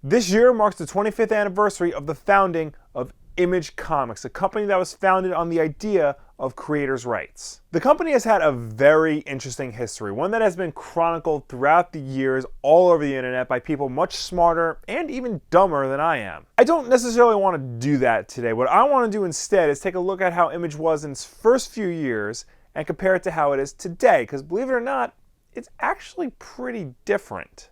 This year marks the 25th anniversary of the founding of Image Comics, a company that was founded on the idea of creators' rights. The company has had a very interesting history, one that has been chronicled throughout the years all over the internet by people much smarter and even dumber than I am. I don't necessarily want to do that today. What I want to do instead is take a look at how Image was in its first few years and compare it to how it is today, because believe it or not, it's actually pretty different.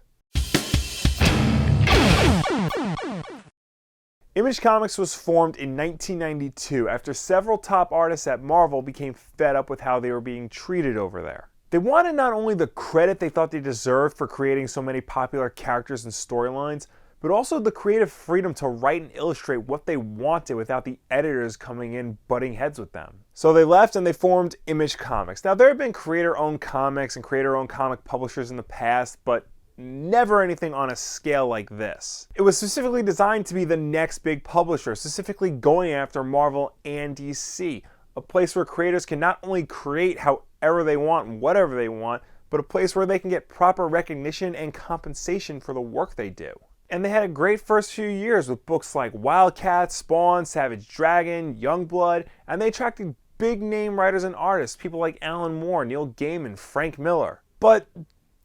Image Comics was formed in 1992 after several top artists at Marvel became fed up with how they were being treated over there. They wanted not only the credit they thought they deserved for creating so many popular characters and storylines, but also the creative freedom to write and illustrate what they wanted without the editors coming in butting heads with them. So they left and they formed Image Comics. Now there have been creator-owned comics and creator-owned comic publishers in the past, but never anything on a scale like this. It was specifically designed to be the next big publisher, specifically going after Marvel and DC, a place where creators can not only create however they want and whatever they want, but a place where they can get proper recognition and compensation for the work they do. And they had a great first few years with books like WildC.A.T.s, Spawn, Savage Dragon, Youngblood, and they attracted big name writers and artists, people like Alan Moore, Neil Gaiman, Frank Miller. But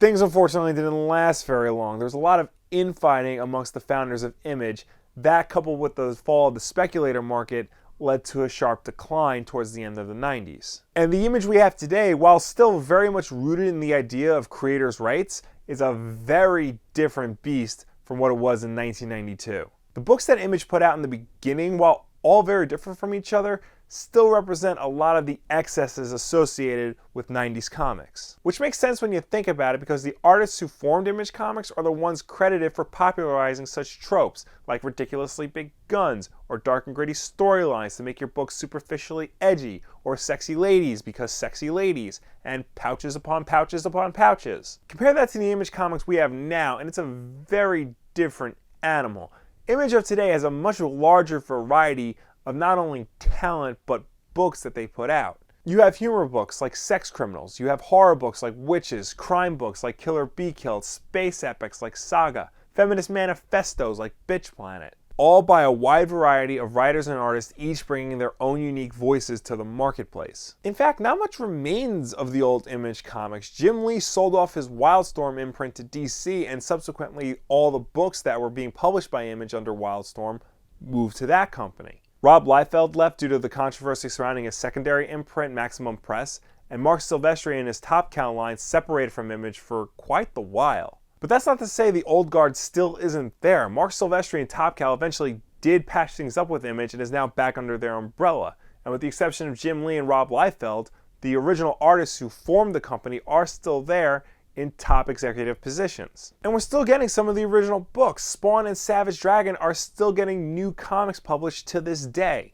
things unfortunately didn't last very long. There was a lot of infighting amongst the founders of Image. That, coupled with the fall of the speculator market, led to a sharp decline towards the end of the 90s. And the Image we have today, while still very much rooted in the idea of creators' rights, is a very different beast from what it was in 1992. The books that Image put out in the beginning, while all very different from each other, still represent a lot of the excesses associated with 90s comics. Which makes sense when you think about it, because the artists who formed Image Comics are the ones credited for popularizing such tropes like ridiculously big guns, or dark and gritty storylines to make your book superficially edgy, or sexy ladies because sexy ladies, and pouches upon pouches upon pouches. Compare that to the Image Comics we have now, and it's a very different animal. Image of today has a much larger variety of not only talent, but books that they put out. You have humor books like Sex Criminals, you have horror books like Witches, crime books like Killer Be Killed, space epics like Saga, feminist manifestos like Bitch Planet, all by a wide variety of writers and artists, each bringing their own unique voices to the marketplace. In fact, not much remains of the old Image Comics. Jim Lee sold off his Wildstorm imprint to DC, and subsequently all the books that were being published by Image under Wildstorm moved to that company. Rob Liefeld left due to the controversy surrounding his secondary imprint, Maximum Press, and Marc Silvestri and his Top Cow line separated from Image for quite the while. But that's not to say the old guard still isn't there. Marc Silvestri and Top Cow eventually did patch things up with Image and is now back under their umbrella. And with the exception of Jim Lee and Rob Liefeld, the original artists who formed the company are still there in top executive positions. And we're still getting some of the original books. Spawn and Savage Dragon are still getting new comics published to this day.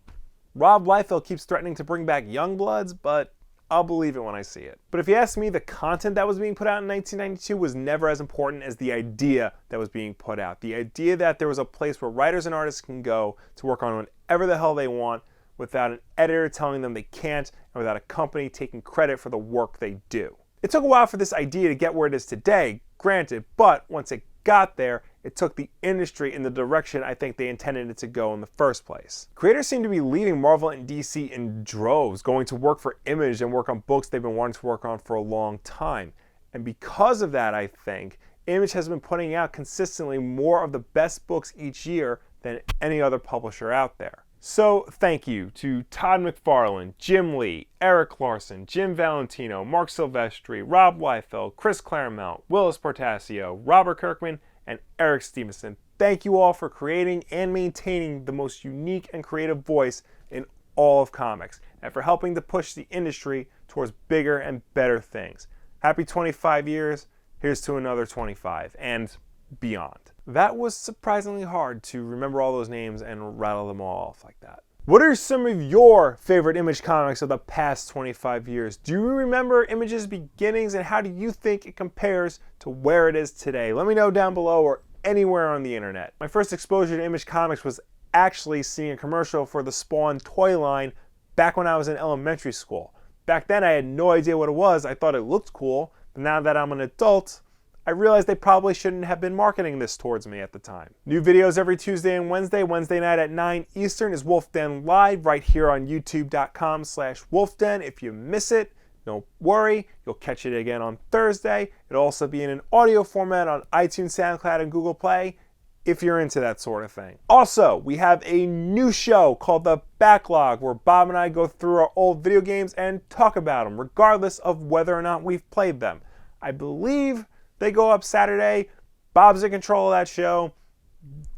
Rob Liefeld keeps threatening to bring back Youngbloods, but I'll believe it when I see it. But if you ask me, the content that was being put out in 1992 was never as important as the idea that was being put out. The idea that there was a place where writers and artists can go to work on whatever the hell they want without an editor telling them they can't, and without a company taking credit for the work they do. It took a while for this idea to get where it is today, granted, but once it got there, it took the industry in the direction I think they intended it to go in the first place. Creators seem to be leaving Marvel and DC in droves, going to work for Image and work on books they've been wanting to work on for a long time. And because of that, I think, Image has been putting out consistently more of the best books each year than any other publisher out there. So thank you to Todd McFarlane, Jim Lee, Eric Larson, Jim Valentino, Marc Silvestri, Rob Liefeld, Chris Claremont, Willis Portasio, Robert Kirkman, and Eric Stevenson. Thank you all for creating and maintaining the most unique and creative voice in all of comics, and for helping to push the industry towards bigger and better things. Happy 25 years. Here's to another 25 and beyond. That was surprisingly hard to remember all those names and rattle them all off like that. What are some of your favorite Image comics of the past 25 years? Do you remember Image's beginnings, and how do you think it compares to where it is today? Let me know down below or anywhere on the internet. My first exposure to Image comics was actually seeing a commercial for the Spawn toy line back when I was in elementary school. Back then I had no idea what it was. I thought it looked cool, but now that I'm an adult, I realized they probably shouldn't have been marketing this towards me at the time. New videos every Tuesday and Wednesday. Wednesday night at 9 Eastern is Wulff Den Live right here on youtube.com/WulffDen. If you miss it, don't worry, you'll catch it again on Thursday. It'll also be in an audio format on iTunes, SoundCloud, and Google Play if you're into that sort of thing. Also, we have a new show called The Backlog where Bob and I go through our old video games and talk about them, regardless of whether or not we've played them. I believe they go up Saturday. Bob's in control of that show.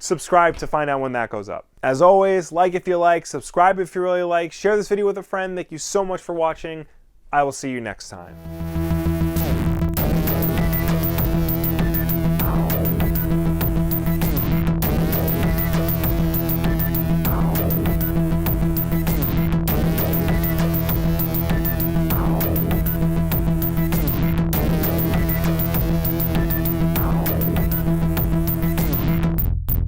Subscribe to find out when that goes up. As always, like if you like, subscribe if you really like, share this video with a friend. Thank you so much for watching. I will see you next time.